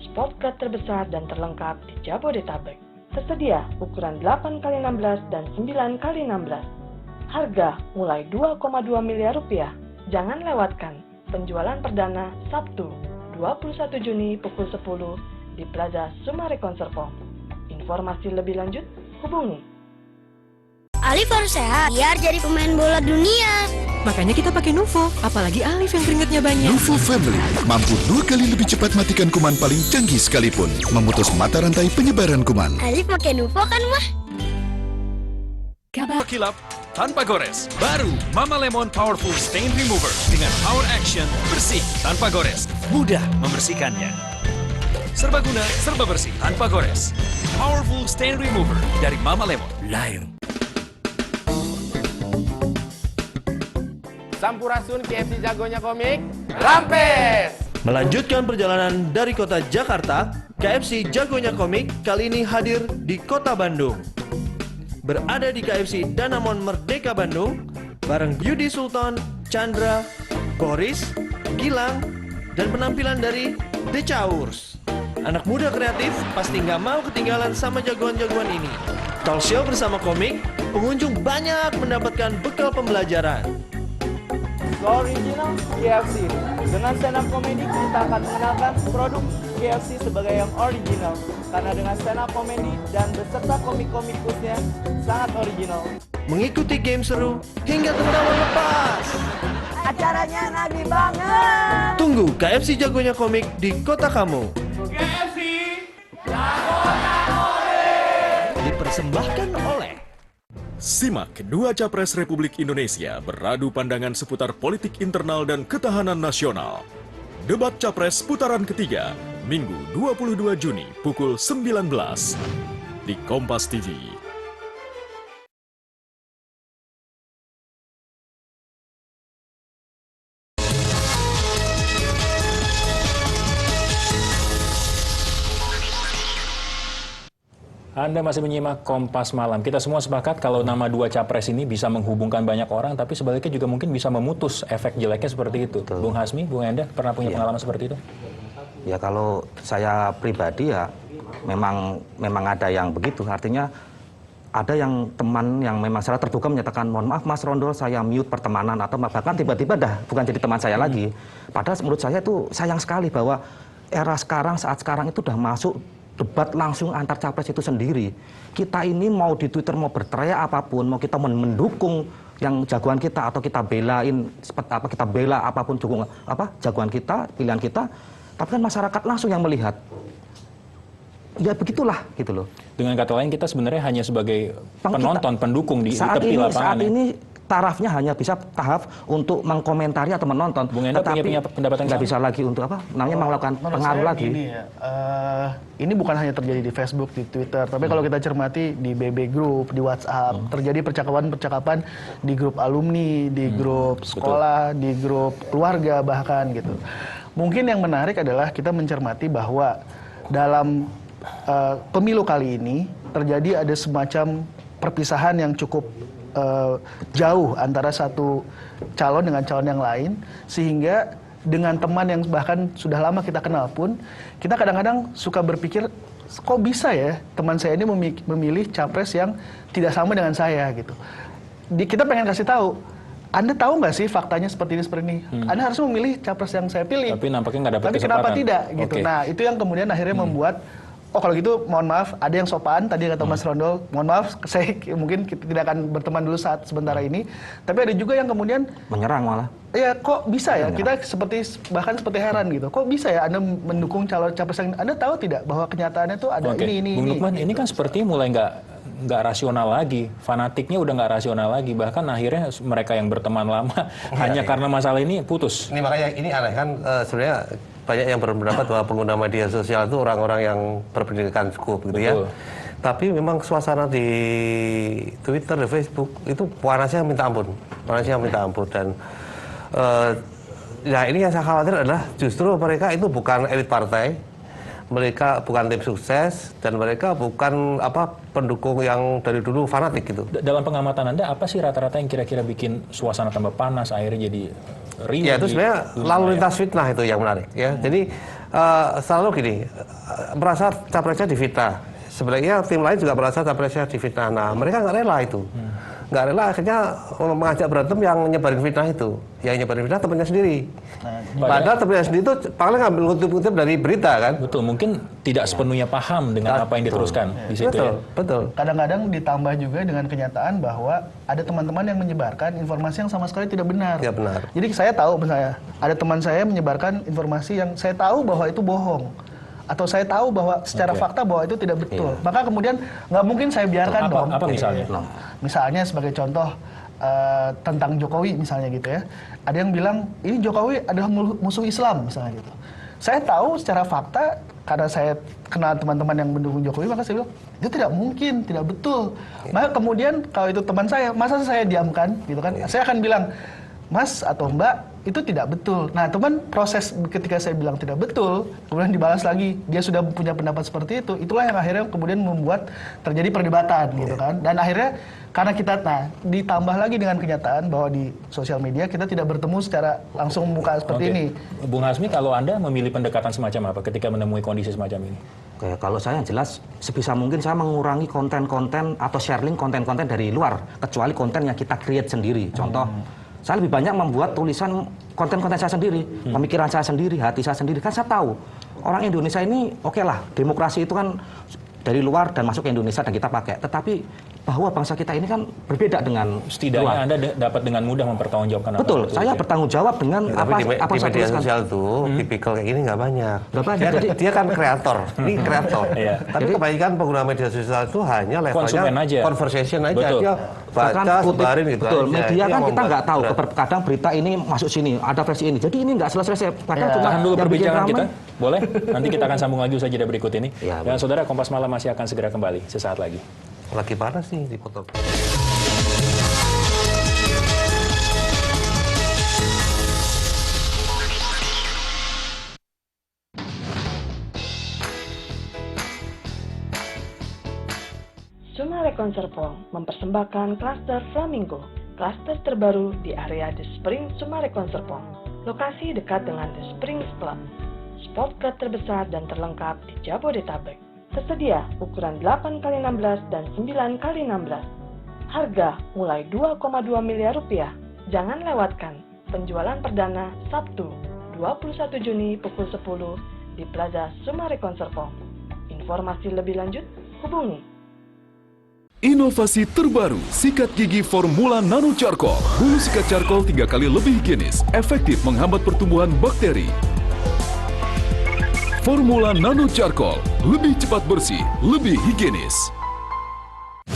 spot club terbesar dan terlengkap di Jabodetabek. Tersedia ukuran 8x16 dan 9x16. Harga mulai 2,2 miliar rupiah. Jangan lewatkan penjualan perdana Sabtu 21 Juni pukul 10 di Plaza Sumare Conservo. Informasi lebih lanjut hubungi. Alif harus sehat biar jadi pemain bola dunia. Makanya kita pakai Nuvo, apalagi Alif yang keringetnya banyak. Nuvo Family mampu 2 kali lebih cepat matikan kuman paling canggih sekalipun, memutus mata rantai penyebaran kuman. Alif pakai Nuvo kan, Mah? Kilap tanpa gores. Baru Mama Lemon Powerful Stain Remover dengan power action bersih tanpa gores. Mudah membersihkannya. Serbaguna, serba bersih tanpa gores. Powerful Stain Remover dari Mama Lemon. Lion. Sampurasun KFC jagonya komik, rampes! Melanjutkan perjalanan dari kota Jakarta, KFC jagonya komik kali ini hadir di kota Bandung. Berada di KFC Danamon Merdeka Bandung, bareng Yudi Sultan, Chandra, Boris, Gilang, dan penampilan dari The Chaurs. Anak muda kreatif pasti nggak mau ketinggalan sama jagoan-jagoan ini. Talk show bersama komik, pengunjung banyak mendapatkan bekal pembelajaran. Original KFC. Dengan stand up comedy kita akan mengenalkan produk KFC sebagai yang original. Karena dengan stand up comedy dan beserta komik-komikusnya sangat original. Mengikuti game seru hingga tertawa lepas. Acaranya nagih banget. Tunggu KFC jagonya komik di kota kamu. KFC jagonya komik. Dipersembahkan oleh Simak kedua Capres Republik Indonesia beradu pandangan seputar politik internal dan ketahanan nasional. Debat Capres putaran ketiga, Minggu 22 Juni pukul 19 di Kompas TV. Anda masih menyimak Kompas Malam. Kita semua sepakat kalau nama dua capres ini bisa menghubungkan banyak orang, tapi sebaliknya juga mungkin bisa memutus efek jeleknya seperti itu. Betul. Bung Hasmi, Bung Enda, pernah punya pengalaman seperti itu? Ya kalau saya pribadi ya memang ada yang begitu. Artinya ada yang teman yang memang secara terbuka menyatakan, mohon maaf Mas Rondol, saya mute pertemanan, atau bahkan tiba-tiba bukan jadi teman saya lagi. Padahal menurut saya itu sayang sekali bahwa era sekarang, saat sekarang itu udah masuk debat langsung antar capres itu sendiri. Kita ini mau di Twitter mau berteriak apapun, mau kita mendukung yang jagoan kita atau kita belain kita bela apapun jagoan kita, pilihan kita, tapi kan masyarakat langsung yang melihat. Ya begitulah gitu loh. Dengan kata lain kita sebenarnya hanya sebagai penonton, pendukung di tepi lapangan. Saat ini tarafnya hanya bisa tahap untuk mengkomentari atau menonton, tetapi nggak bisa lagi untuk melakukan pengaruh lagi. Ini bukan hanya terjadi di Facebook, di Twitter, tapi kalau kita cermati di BB Group, di WhatsApp, terjadi percakapan-percakapan di grup alumni, di grup sekolah, di grup keluarga bahkan gitu. Mungkin yang menarik adalah kita mencermati bahwa dalam pemilu kali ini terjadi ada semacam perpisahan yang cukup jauh antara satu calon dengan calon yang lain, sehingga dengan teman yang bahkan sudah lama kita kenal pun, kita kadang-kadang suka berpikir, kok bisa ya teman saya ini memilih capres yang tidak sama dengan saya gitu. Kita pengen kasih tahu, Anda tahu nggak sih faktanya seperti ini? Anda harus memilih capres yang saya pilih. Tapi nampaknya nggak dapat Tapi kesempatan. kenapa tidak gitu. Oke. Nah, itu yang kemudian akhirnya membuat, oh kalau gitu mohon maaf, ada yang sopan tadi kata Mas Rondol, mohon maaf saya mungkin tidak akan berteman dulu saat sementara ini. Tapi ada juga yang kemudian menyerang malah. Ya kok bisa ya, kita bahkan seperti heran gitu. Kok bisa ya Anda mendukung calon capres yang Anda tahu tidak bahwa kenyataannya tuh ada ini. Bung Lukman, ini kan sepertinya mulai nggak rasional lagi, fanatiknya udah nggak rasional lagi, bahkan akhirnya mereka yang berteman lama hanya karena masalah ini putus. Ini makanya ini aneh kan, sebenarnya banyak yang berpendapat bahwa pengguna media sosial itu orang-orang yang berpendidikan cukup gitu ya. Tapi memang suasana di Twitter, di Facebook itu panasnya minta ampun, dan nah ini yang saya khawatir adalah justru mereka itu bukan elit partai, mereka bukan tim sukses, dan mereka bukan pendukung yang dari dulu fanatik gitu. Dalam pengamatan Anda, apa sih rata-rata yang kira-kira bikin suasana tambah panas, akhirnya jadi riuh? Ya itu sebenarnya lalu lintas fitnah itu yang menarik ya. Jadi selalu gini, merasa capresnya difitnah. Sebenarnya tim lain juga merasa capresnya difitnah. Nah mereka nggak rela itu. Nggak rela, akhirnya mengajak berantem yang nyebarin fitnah itu. Yang nyebarin fitnah temannya sendiri. Padahal temannya sendiri itu paling ngambil ngutip-ngutip dari berita kan. Betul, mungkin tidak sepenuhnya paham dengan apa yang diteruskan di situ. Betul. Kadang-kadang ditambah juga dengan kenyataan bahwa ada teman-teman yang menyebarkan informasi yang sama sekali tidak benar. Tidak benar. Jadi saya tahu misalnya, ada teman saya menyebarkan informasi yang saya tahu bahwa itu bohong. Atau saya tahu bahwa secara fakta bahwa itu tidak betul. Maka kemudian nggak mungkin saya biarkan dong. Apa misalnya? Misalnya sebagai contoh tentang Jokowi misalnya gitu ya. Ada yang bilang ini Jokowi adalah musuh Islam misalnya gitu. Saya tahu secara fakta karena saya kenal teman-teman yang mendukung Jokowi, maka saya bilang itu tidak mungkin, tidak betul. Maka kemudian kalau itu teman saya, masa saya diamkan gitu kan? Saya akan bilang, Mas atau Mbak, itu tidak betul. Nah, teman proses ketika saya bilang tidak betul, kemudian dibalas lagi, dia sudah punya pendapat seperti itu, itulah yang akhirnya kemudian membuat terjadi perdebatan gitu kan. Dan akhirnya karena kita, ditambah lagi dengan kenyataan bahwa di sosial media kita tidak bertemu secara langsung muka seperti ini. Bung Hasmi, kalau Anda memilih pendekatan semacam apa ketika menemui kondisi semacam ini? Oke, kalau saya jelas sebisa mungkin saya mengurangi konten-konten atau sharing konten-konten dari luar, kecuali konten yang kita create sendiri. Contoh, saya lebih banyak membuat tulisan konten-konten saya sendiri, pemikiran saya sendiri, hati saya sendiri. Kan saya tahu orang Indonesia ini oke lah, demokrasi itu kan dari luar dan masuk ke Indonesia dan kita pakai. Tetapi bahwa bangsa kita ini kan berbeda dengan setidaknya luar. Anda dapat dengan mudah mempertanggungjawabkan. Betul, saya bertanggung jawab dengan apa di saya media sosial itu tipikal kayak gini nggak banyak. Dia kan kreator, ini kreator. Tapi kebanyakan pengguna media sosial itu hanya levelnya conversation aja. Betul. Dia baca, sebarin gitu. Betul, aja. media kan kita nggak tahu. Kadang berita ini masuk sini, ada versi ini. Jadi ini nggak selesai. Padahal cuma tahan dulu perbincangan kita, boleh? Nanti kita akan sambung lagi usai jeda berikut ini. Dan saudara, Kompas Malam masih akan segera kembali sesaat lagi. Lagi panas nih di Kota. Sumare Konserpol mempersembahkan klaster Flamingo, klaster terbaru di area The Spring Sumare Konserpol, lokasi dekat dengan The Springs Club, spot club terbesar dan terlengkap di Jabodetabek. Tersedia ukuran 8x16 dan 9x16. Harga mulai 2,2 miliar rupiah. Jangan lewatkan penjualan perdana Sabtu 21 Juni pukul 10 di Plaza Sumare Konserpol. Informasi lebih lanjut hubungi. Inovasi terbaru, sikat gigi Formula Nano Charcoal. Bulu sikat charcoal 3 kali lebih higienis, efektif menghambat pertumbuhan bakteri. Formula Nano Charcoal, lebih cepat bersih, lebih higienis.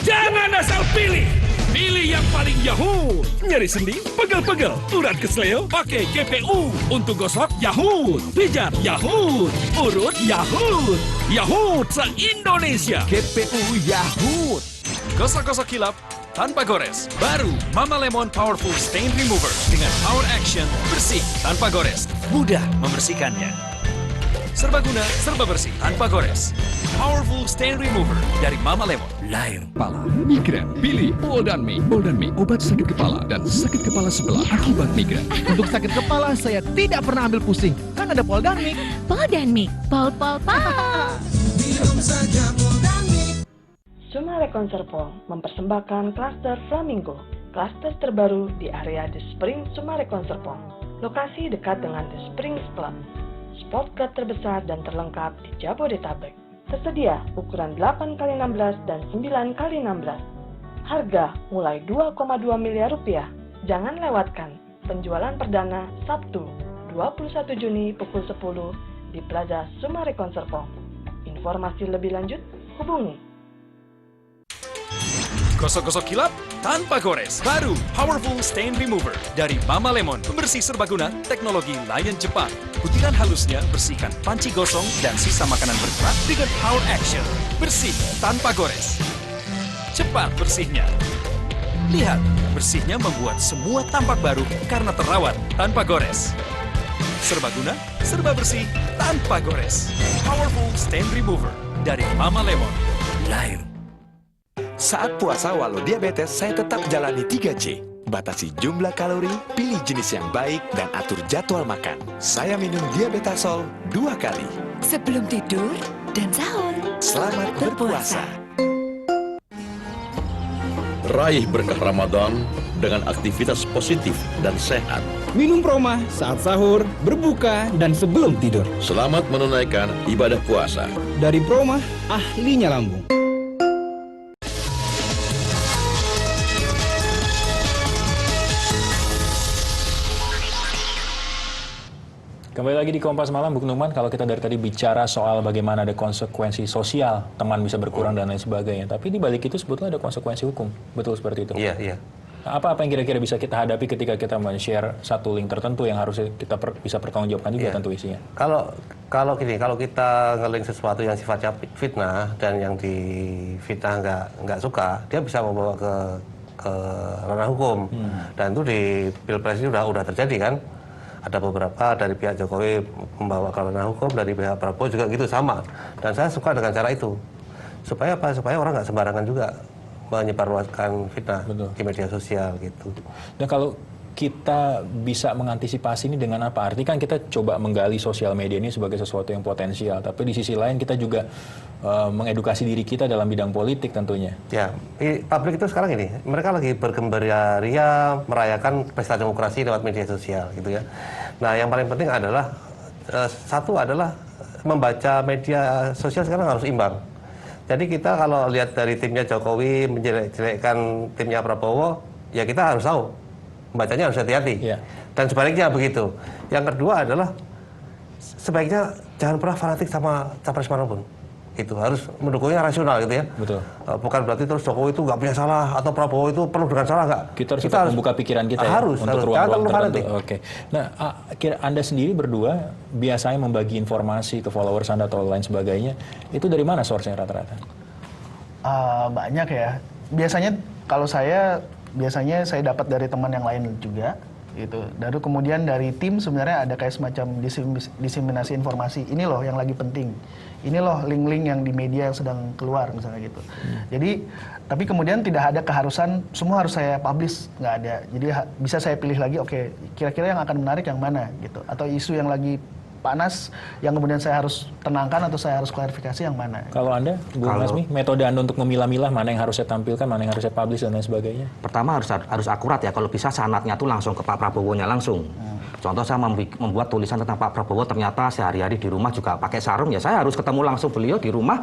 Jangan asal pilih, pilih yang paling Yahoo. Nyeri sendi, pegel-pegel, urat kesleo, pakai GPU. Untuk gosok, Yahoo. Pijat, Yahoo. Urut, Yahoo. Yahoo se-Indonesia. GPU Yahoo. Gosok-gosok kilap tanpa gores. Baru Mama Lemon Powerful Stain Remover dengan power action bersih tanpa gores. Mudah membersihkannya. Serbaguna, serba bersih, tanpa gores. Powerful Stain Remover dari Mama Lemon. Lain kepala, migren, pilih Poldanme. Poldanme, obat sakit kepala dan sakit kepala sebelah akibat migren. Untuk sakit kepala, saya tidak pernah ambil pusing. Kan ada Poldanme. Poldanme, pol. Minum saja Poldanme. Sumare Konserpol mempersembahkan klaster Flamingo, klaster terbaru di area The Spring Sumare Konserpol, lokasi dekat dengan The Springs Club, sport club terbesar dan terlengkap di Jabodetabek. Tersedia ukuran 8x16 dan 9x16. Harga mulai 2,2 miliar rupiah. Jangan lewatkan penjualan perdana Sabtu 21 Juni pukul 10 di Plaza Sumare Konserpol. Informasi lebih lanjut hubungi. Gosok-gosok kilap tanpa gores. Baru Powerful Stain Remover dari Mama Lemon. Pembersih serbaguna teknologi Lion Jepang. Butiran halusnya bersihkan panci gosong dan sisa makanan bergerak dengan Power Action. Bersih tanpa gores. Cepat bersihnya. Lihat, bersihnya membuat semua tampak baru karena terawat tanpa gores. Serbaguna, serba bersih tanpa gores. Powerful Stain Remover dari Mama Lemon. Lion. Saat puasa walau diabetes, saya tetap jalani 3C. Batasi jumlah kalori, pilih jenis yang baik, dan atur jadwal makan. Saya minum Diabetasol 2 kali. Sebelum tidur dan sahur. Selamat berpuasa. Raih berkah Ramadan dengan aktivitas positif dan sehat. Minum Proma saat sahur, berbuka, dan sebelum tidur. Selamat menunaikan ibadah puasa. Dari Proma, ahlinya lambung. Kembali lagi di Kompas Malam, Bung Numan. Kalau kita dari tadi bicara soal bagaimana ada konsekuensi sosial, teman bisa berkurang dan lain sebagainya. Tapi di balik itu sebetulnya ada konsekuensi hukum. Betul seperti itu? Iya. Apa yang kira-kira bisa kita hadapi ketika kita men-share satu link tertentu yang harus kita bisa pertanggungjawabkan juga tentu isinya? Kalau kita nge-link sesuatu yang sifatnya fitnah dan yang di fitnah nggak suka, dia bisa membawa ke ranah hukum. Dan itu di Pilpres ini udah terjadi kan? Ada beberapa dari pihak Jokowi membawa ke ranah hukum, dari pihak Prabowo juga gitu sama. Dan saya suka dengan cara itu. Supaya apa? Supaya orang nggak sembarangan juga menyebarluaskan fitnah di media sosial gitu. Nah kalau kita bisa mengantisipasi ini dengan apa? Artinya kan kita coba menggali sosial media ini sebagai sesuatu yang potensial, tapi di sisi lain kita juga mengedukasi diri kita dalam bidang politik tentunya. Ya, publik itu sekarang ini, mereka lagi bergembira-ria merayakan pesta demokrasi lewat media sosial gitu ya. Nah yang paling penting adalah, satu adalah membaca media sosial sekarang harus imbang. Jadi kita kalau lihat dari timnya Jokowi menjelek-jelekkan timnya Prabowo, ya kita harus tahu. Bacanya harus hati-hati. Dan sebaliknya begitu. Yang kedua adalah sebaiknya jangan pernah fanatik sama capres manapun. Itu harus mendukungnya rasional gitu ya. Betul. Bukan berarti terus Jokowi itu nggak punya salah atau Prabowo itu penuh dengan salah, nggak. Kita harus membuka pikiran kita untuk ruang-ruang tertentu. Oke. Nah, Anda sendiri berdua biasanya membagi informasi ke followers Anda atau lain sebagainya. Itu dari mana source-nya rata-rata? Banyak ya. Biasanya saya dapat dari teman yang lain juga gitu. Dan kemudian dari tim sebenarnya ada kayak semacam diseminasi informasi. Ini loh yang lagi penting. Ini loh link-link yang di media yang sedang keluar misalnya gitu. Jadi tapi kemudian tidak ada keharusan semua harus saya publish, nggak ada. Jadi bisa saya pilih lagi, oke, kira-kira yang akan menarik yang mana gitu. Atau isu yang lagi panas yang kemudian saya harus tenangkan atau saya harus klarifikasi yang mana. Kalau Anda, Bu Lasmi, metode Anda untuk memilah-milah mana yang harus saya tampilkan, mana yang harus saya publish dan lain sebagainya? Pertama harus akurat ya, kalau bisa sanadnya tuh langsung ke Pak Prabowo-nya langsung. Contoh saya membuat tulisan tentang Pak Prabowo, ternyata sehari-hari di rumah juga pakai sarung, ya saya harus ketemu langsung beliau di rumah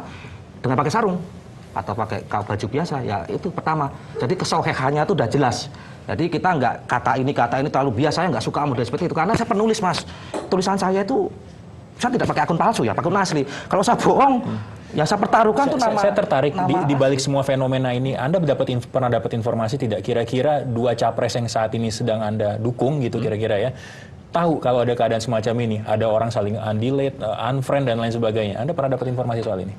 dengan pakai sarung atau pakai baju biasa, ya itu pertama. Jadi kesohehannya itu udah jelas. Jadi kita nggak kata ini terlalu biasa, saya nggak suka model seperti itu. Karena saya penulis, Mas. Tulisan saya itu, saya tidak pakai akun palsu ya, pakai akun asli. Kalau saya bohong, ya saya pertaruhkan tuh nama. Saya tertarik di balik semua fenomena ini. Anda pernah dapat informasi tidak kira-kira dua capres yang saat ini sedang Anda dukung gitu kira-kira ya, tahu kalau ada keadaan semacam ini, ada orang saling undelete, unfriend dan lain sebagainya. Anda pernah dapat informasi soal ini?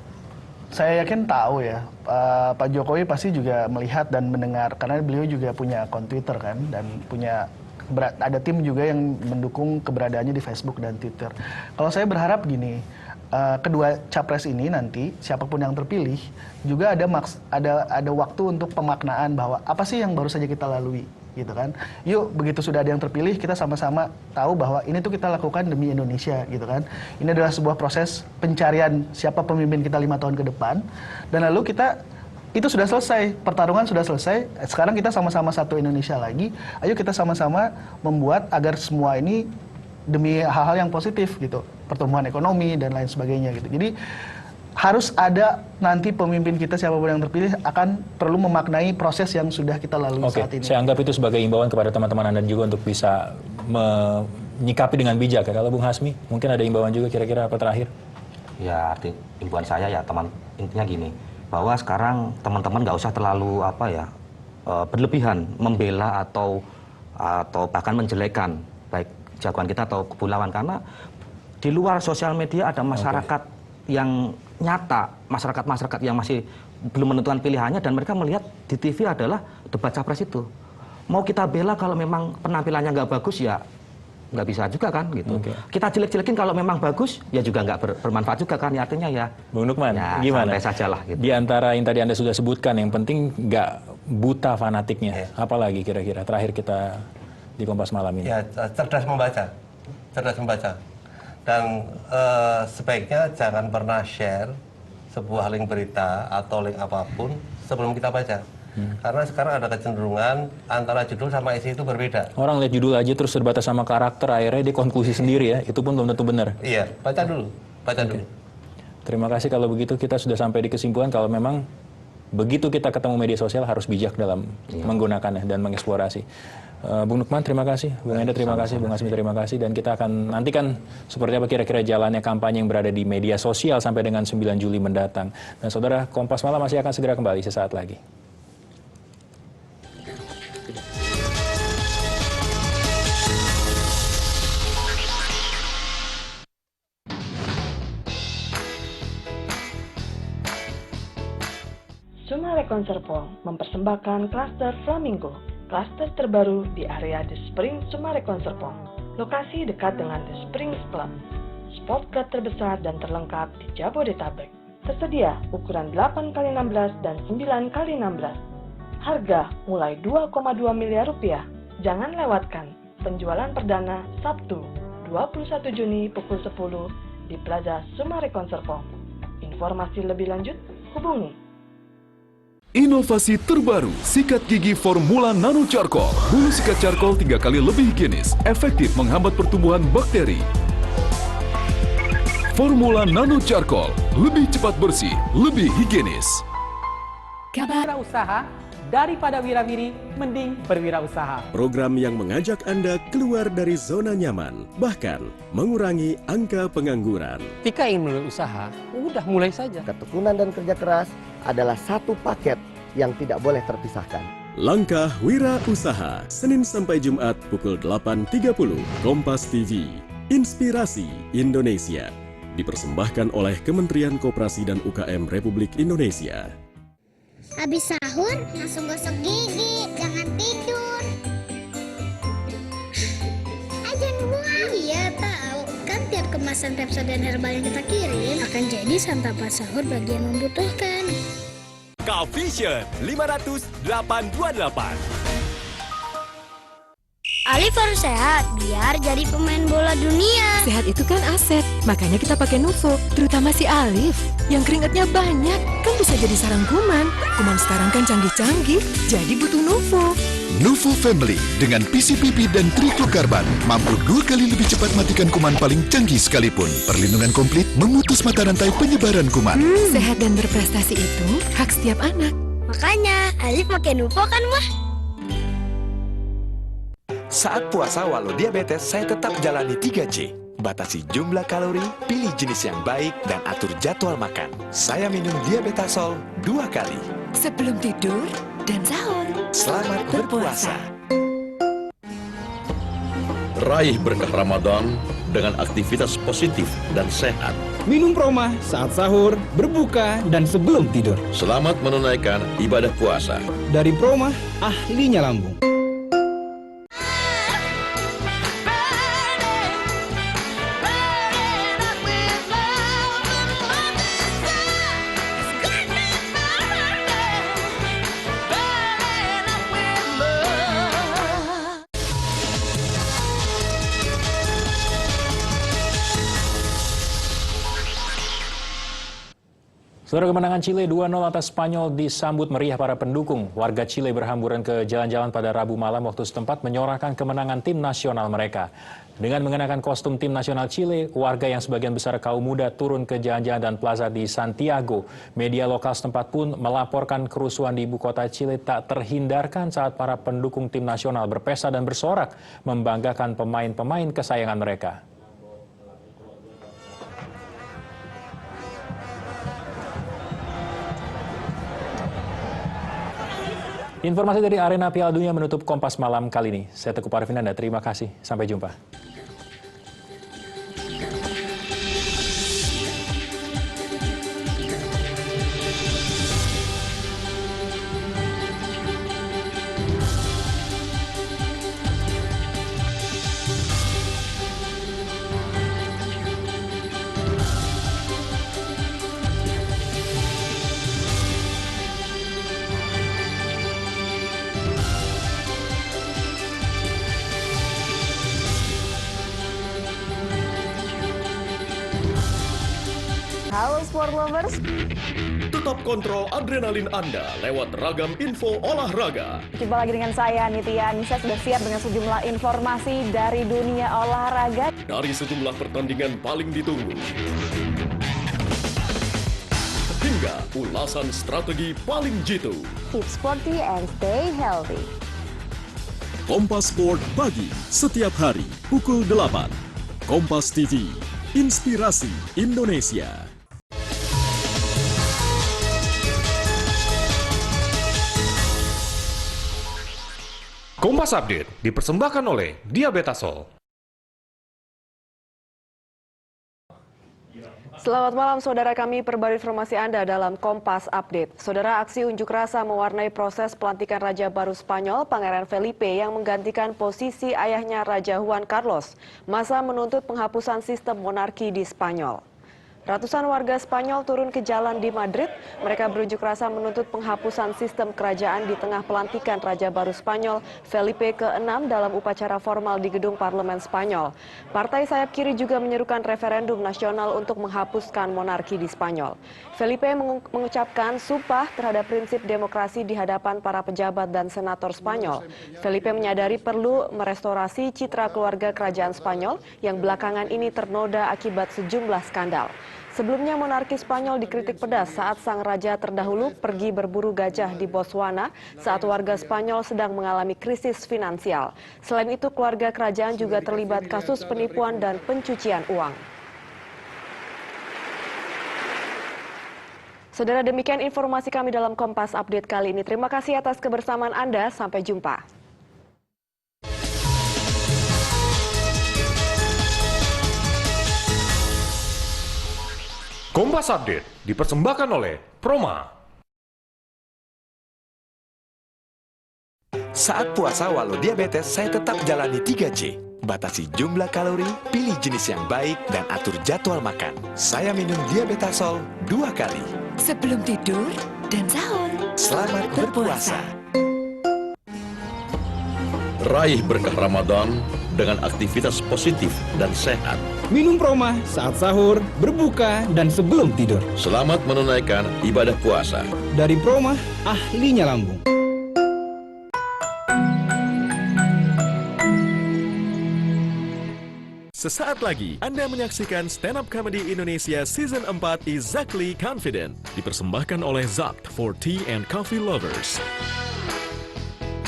Saya yakin tahu ya, Pak Jokowi pasti juga melihat dan mendengar karena beliau juga punya akun Twitter kan, dan ada tim juga yang mendukung keberadaannya di Facebook dan Twitter. Kalau saya berharap gini, kedua capres ini nanti siapapun yang terpilih juga ada waktu untuk pemaknaan bahwa apa sih yang baru saja kita lalui gitu kan. Yuk begitu sudah ada yang terpilih kita sama-sama tahu bahwa ini tuh kita lakukan demi Indonesia gitu kan. Ini adalah sebuah proses pencarian siapa pemimpin kita 5 tahun ke depan dan lalu kita itu sudah selesai, pertarungan sudah selesai. Sekarang kita sama-sama satu Indonesia lagi. Ayo kita sama-sama membuat agar semua ini demi hal-hal yang positif gitu, pertumbuhan ekonomi dan lain sebagainya gitu. Jadi harus ada nanti pemimpin kita siapapun yang terpilih akan perlu memaknai proses yang sudah kita lalui saat ini. Saya anggap itu sebagai imbauan kepada teman-teman Anda juga untuk bisa menyikapi dengan bijak ya. Kalau Bung Hasmi, mungkin ada imbauan juga kira-kira apa terakhir? Ya, arti imbauan saya ya intinya gini, bahwa sekarang teman-teman nggak usah terlalu berlebihan membela atau bahkan menjelekan baik jagoan kita atau kubu lawan, karena di luar sosial media ada masyarakat yang nyata, masyarakat yang masih belum menentukan pilihannya dan mereka melihat di TV adalah debat capres itu. Mau kita bela kalau memang penampilannya nggak bagus ya nggak bisa juga kan gitu. Kita jelek-jelekin kalau memang bagus ya juga nggak bermanfaat juga kan. Ya, artinya ya Bung Nukman, ya, gimana? Santai sajalah gitu. Di antara yang tadi Anda sudah sebutkan, yang penting nggak buta fanatiknya. Apalagi kira-kira terakhir kita di Kompas Malam ini? Ya, cerdas membaca. Dan sebaiknya jangan pernah share sebuah link berita atau link apapun sebelum kita baca. Karena sekarang ada kecenderungan antara judul sama isi itu berbeda. Orang lihat judul aja terus terbatas sama karakter, akhirnya dia konklusi sendiri ya. Itu pun belum tentu benar. Iya, baca dulu. Terima kasih kalau begitu kita sudah sampai di kesimpulan kalau memang begitu kita ketemu media sosial harus bijak dalam menggunakannya dan mengeksplorasi. Bung Nukman terima kasih, Bung Enda terima kasih, Bung Hasmi terima kasih, dan kita akan nantikan seperti apa kira-kira jalannya kampanye yang berada di media sosial sampai dengan 9 Juli mendatang. Dan saudara, Kompas Malam masih akan segera kembali sesaat lagi. Sumarekon mempersembahkan klaster Flamingo, klaster terbaru di area The Spring Sumarekon Serpong, lokasi dekat dengan The Springs Club, spot car terbesar dan terlengkap di Jabodetabek. Tersedia ukuran 8x16 dan 9x16. Harga mulai 2,2 miliar rupiah. Jangan lewatkan penjualan perdana Sabtu 21 Juni pukul 10 di Plaza Sumarekon Serpong. Informasi lebih lanjut hubungi. Inovasi terbaru, sikat gigi Formula Nano Charcoal. Bulu sikat charcoal 3 kali lebih higienis, efektif menghambat pertumbuhan bakteri. Formula Nano Charcoal, lebih cepat bersih, lebih higienis. Kabar usaha daripada wira-wiri, mending berwirausaha. Program yang mengajak Anda keluar dari zona nyaman, bahkan mengurangi angka pengangguran. Jika ingin mulai usaha, udah mulai saja. Ketekunan dan kerja keras adalah satu paket yang tidak boleh terpisahkan. Langkah Wira Usaha, Senin sampai Jumat pukul 8.30, Kompas TV, Inspirasi Indonesia. Dipersembahkan oleh Kementerian Koperasi dan UKM Republik Indonesia. Habis sahur, langsung gosok gigi, jangan tidur. Jangan buang. Iya tahu, kan tiap kemasan Pepsodent Herbal yang kita kirim akan jadi santapan sahur bagi yang membutuhkan. Covision 500-828. Alif harus sehat biar jadi pemain bola dunia. Sehat itu kan aset, makanya kita pakai Nuvo. Terutama si Alif, yang keringatnya banyak, kan bisa jadi sarang kuman. Kuman sekarang kan canggih-canggih, jadi butuh Nuvo. Nuvo Family dengan PCPP dan triclocarban mampu 2 kali lebih cepat matikan kuman paling canggih sekalipun. Perlindungan komplit memutus mata rantai penyebaran kuman. Sehat dan berprestasi itu hak setiap anak. Makanya Alif pakai Nuvo kan, Wah? Saat puasa walau diabetes, saya tetap jalani 3C. Batasi jumlah kalori, pilih jenis yang baik, dan atur jadwal makan. Saya minum Diabetasol 2 kali. Sebelum tidur dan sahur. Selamat berpuasa. Raih berkah Ramadan dengan aktivitas positif dan sehat. Minum Proma saat sahur, berbuka, dan sebelum tidur. Selamat menunaikan ibadah puasa. Dari Proma, ahlinya lambung. Saudara, kemenangan Chile 2-0 atas Spanyol disambut meriah para pendukung. Warga Chile berhamburan ke jalan-jalan pada Rabu malam waktu setempat menyorakan kemenangan tim nasional mereka. Dengan mengenakan kostum tim nasional Chile, warga yang sebagian besar kaum muda turun ke jalan-jalan dan plaza di Santiago. Media lokal setempat pun melaporkan kerusuhan di ibu kota Chile tak terhindarkan saat para pendukung tim nasional berpesta dan bersorak membanggakan pemain-pemain kesayangan mereka. Informasi dari arena Piala Dunia menutup Kompas Malam kali ini. Saya Teguh Parvinanda, terima kasih. Sampai jumpa. Halo Sport Lovers. Tetap kontrol adrenalin Anda lewat ragam info olahraga. Jumpa lagi dengan saya, Nitya Nisa, sudah siap dengan sejumlah informasi dari dunia olahraga. Dari sejumlah pertandingan paling ditunggu. Hingga ulasan strategi paling jitu. Keep sporty and stay healthy. Kompas Sport pagi, setiap hari, pukul 8. Kompas TV, inspirasi Indonesia. Kompas Update dipersembahkan oleh Diabetasol. Selamat malam saudara, kami perbarui informasi Anda dalam Kompas Update. Saudara, aksi unjuk rasa mewarnai proses pelantikan Raja baru Spanyol, Pangeran Felipe, yang menggantikan posisi ayahnya Raja Juan Carlos. Massa menuntut penghapusan sistem monarki di Spanyol. Ratusan warga Spanyol turun ke jalan di Madrid. Mereka berunjuk rasa menuntut penghapusan sistem kerajaan di tengah pelantikan Raja baru Spanyol, Felipe ke-6 dalam upacara formal di gedung parlemen Spanyol. Partai sayap kiri juga menyerukan referendum nasional untuk menghapuskan monarki di Spanyol. Felipe mengucapkan sumpah terhadap prinsip demokrasi di hadapan para pejabat dan senator Spanyol. Felipe menyadari perlu merestorasi citra keluarga kerajaan Spanyol yang belakangan ini ternoda akibat sejumlah skandal. Sebelumnya monarki Spanyol dikritik pedas saat sang raja terdahulu pergi berburu gajah di Botswana saat warga Spanyol sedang mengalami krisis finansial. Selain itu, keluarga kerajaan juga terlibat kasus penipuan dan pencucian uang. Saudara, demikian informasi kami dalam Kompas Update kali ini. Terima kasih atas kebersamaan Anda. Sampai jumpa. Kompas Update dipersembahkan oleh Proma. Saat puasa walau diabetes, saya tetap jalani 3C. Batasi jumlah kalori, pilih jenis yang baik, dan atur jadwal makan. Saya minum Diabetasol 2 kali. Sebelum tidur dan sahur. Selamat berpuasa. Raih berkah Ramadan dengan aktivitas positif dan sehat. Minum Proma saat sahur, berbuka, dan sebelum tidur. Selamat menunaikan ibadah puasa. Dari Proma, ahlinya lambung. Sesaat lagi Anda menyaksikan Stand Up Comedy Indonesia Season 4 Exactly Confident, dipersembahkan oleh Zapt for Tea and Coffee Lovers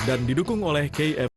dan didukung oleh KF